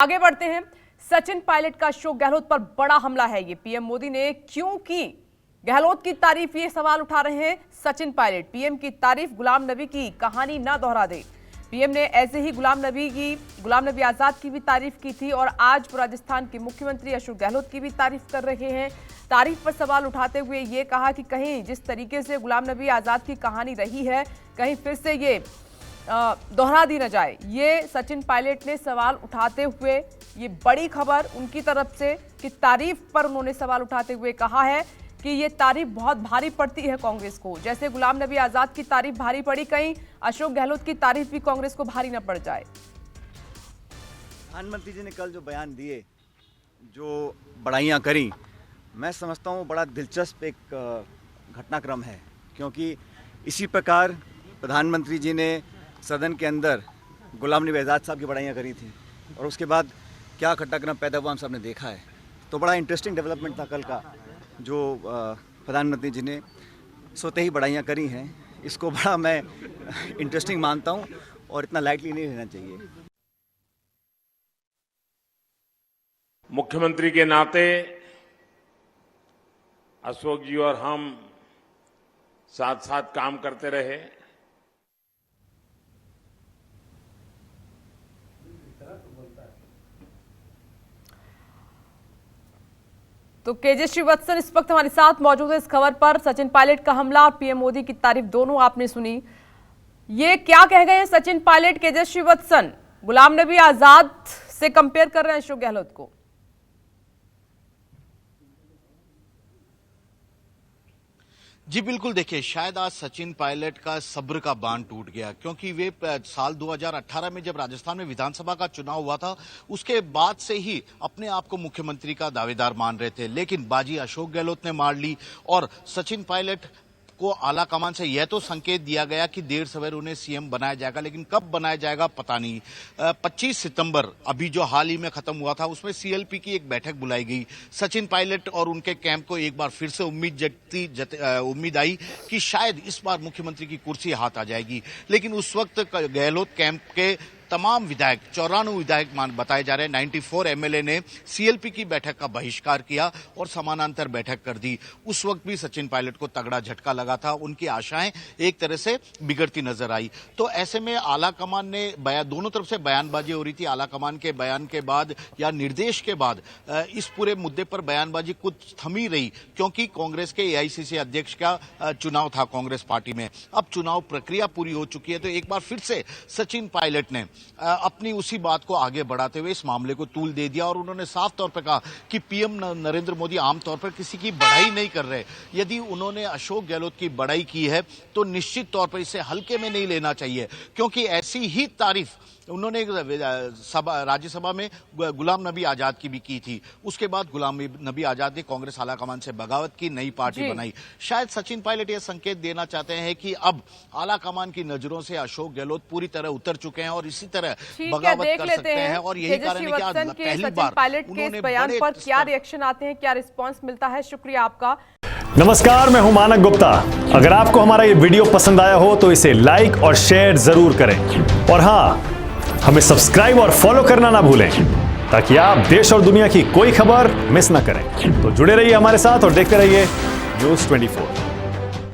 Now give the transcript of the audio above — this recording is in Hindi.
आगे बढ़ते हैं। सचिन पायलट का अशोक गहलोत पर बड़ा हमला है। ये पीएम मोदी ने क्यों की गहलोत की तारीफ, ये सवाल उठा रहे हैं सचिन पायलट। पीएम की तारीफ, गुलाम नबी की कहानी ना दोहरा दे। पीएम ने ऐसे ही गुलाम नबी आजाद की भी तारीफ की थी और आज राजस्थान के मुख्यमंत्री अशोक गहलोत की भी तारीफ कर रहे हैं। तारीफ पर सवाल उठाते हुए ये कहा कि कहीं जिस तरीके से गुलाम नबी आजाद की कहानी रही है, कहीं फिर से ये दोहरा दी न जाए। ये सचिन पायलट ने सवाल उठाते हुए, ये बड़ी खबर उनकी तरफ से कि तारीफ पर उन्होंने सवाल उठाते हुए कहा है कि ये तारीफ बहुत भारी पड़ती है कांग्रेस को। जैसे गुलाम नबी आजाद की तारीफ भारी पड़ी, कहीं अशोक गहलोत की तारीफ भी कांग्रेस को भारी न पड़ जाए। प्रधानमंत्री जी ने कल जो बयान दिए, जो बड़ाइयाँ करी, मैं समझता हूँ बड़ा दिलचस्प एक घटनाक्रम है, क्योंकि इसी प्रकार प्रधानमंत्री जी ने सदन के अंदर गुलाम नबी आज़ाद साहब की बड़ाइयाँ करी थी और उसके बाद क्या घटनाक्रम पैदा हुआ हम सब ने देखा है। तो बड़ा इंटरेस्टिंग डेवलपमेंट था कल का, जो प्रधानमंत्री जी ने सोते ही बड़ाइयाँ करी हैं। इसको बड़ा मैं इंटरेस्टिंग मानता हूँ और इतना लाइटली नहीं लेना चाहिए। मुख्यमंत्री के नाते अशोक जी और हम साथ साथ काम करते रहे। तो केजे श्रीवत्सन इस वक्त हमारे साथ मौजूद है इस खबर पर। सचिन पायलट का हमला और पीएम मोदी की तारीफ दोनों आपने सुनी। ये क्या कह गए हैं सचिन पायलट? केजे श्रीवत्सन गुलाम नबी आजाद से कंपेयर कर रहे हैं अशोक गहलोत को। जी बिल्कुल, देखिए शायद आज सचिन पायलट का सब्र का बांध टूट गया, क्योंकि वे साल 2018 में जब राजस्थान में विधानसभा का चुनाव हुआ था, उसके बाद से ही अपने आप को मुख्यमंत्री का दावेदार मान रहे थे, लेकिन बाजी अशोक गहलोत ने मार ली और सचिन पायलट को आला कमान से यह तो संकेत दिया गया कि देर सवेर उन्हें सीएम बनाया जाएगा, लेकिन कब बनाया जाएगा पता नहीं। 25 सितंबर अभी जो हाल ही में खत्म हुआ था, उसमें सीएलपी की एक बैठक बुलाई गई। सचिन पायलट और उनके कैंप को एक बार फिर से उम्मीद आई कि शायद इस बार मुख्यमंत्री की कुर्सी हाथ आ जाएगी, लेकिन उस वक्त गहलोत कैंप के तमाम विधायक, 94 विधायक बताए जा रहे हैं, 94 एमएलए ने सीएलपी की बैठक का बहिष्कार किया और समानांतर बैठक कर दी। उस वक्त भी सचिन पायलट को तगड़ा झटका लगा था, उनकी आशाएं एक तरह से बिगड़ती नजर आई। तो ऐसे में आला कमान ने दोनों तरफ से बयानबाजी हो रही थी। आला कमान के बयान के बाद या निर्देश के बाद इस पूरे मुद्दे पर बयानबाजी कुछ थमी रही, क्योंकि कांग्रेस के एआईसीसी अध्यक्ष का चुनाव था कांग्रेस पार्टी में। अब चुनाव प्रक्रिया पूरी हो चुकी है, तो एक बार फिर से सचिन पायलट ने अपनी उसी बात को आगे बढ़ाते हुए इस मामले को तूल दे दिया और उन्होंने साफ तौर पर कहा कि पीएम नरेंद्र मोदी आमतौर पर किसी की बड़ाई नहीं कर रहे। यदि उन्होंने अशोक गहलोत की बड़ाई की है तो निश्चित तौर पर इसे हल्के में नहीं लेना चाहिए, क्योंकि ऐसी ही तारीफ उन्होंने राज्यसभा में गुलाम नबी आजाद की भी की थी। उसके बाद गुलाम नबी आजाद ने कांग्रेस आलाकमान से बगावत की, नई पार्टी बनाई। शायद सचिन पायलट यह संकेत देना चाहते हैं कि अब आलाकमान की नजरों से अशोक गहलोत पूरी तरह उतर चुके हैं और इसी तरह बगावत कर सकते हैं। और यही कारण है कि आज पहली बार पायलट के इस बयान पर क्या रिएक्शन आते हैं, क्या रिस्पॉन्स मिलता है। शुक्रिया आपका। नमस्कार, मैं हूं मानक गुप्ता। अगर आपको हमारा ये वीडियो पसंद आया हो तो इसे लाइक और शेयर जरूर करें और हाँ, हमें सब्सक्राइब और फॉलो करना ना भूलें, ताकि आप देश और दुनिया की कोई खबर मिस ना करें। तो जुड़े रहिए हमारे साथ और देखते रहिए न्यूज़ 24।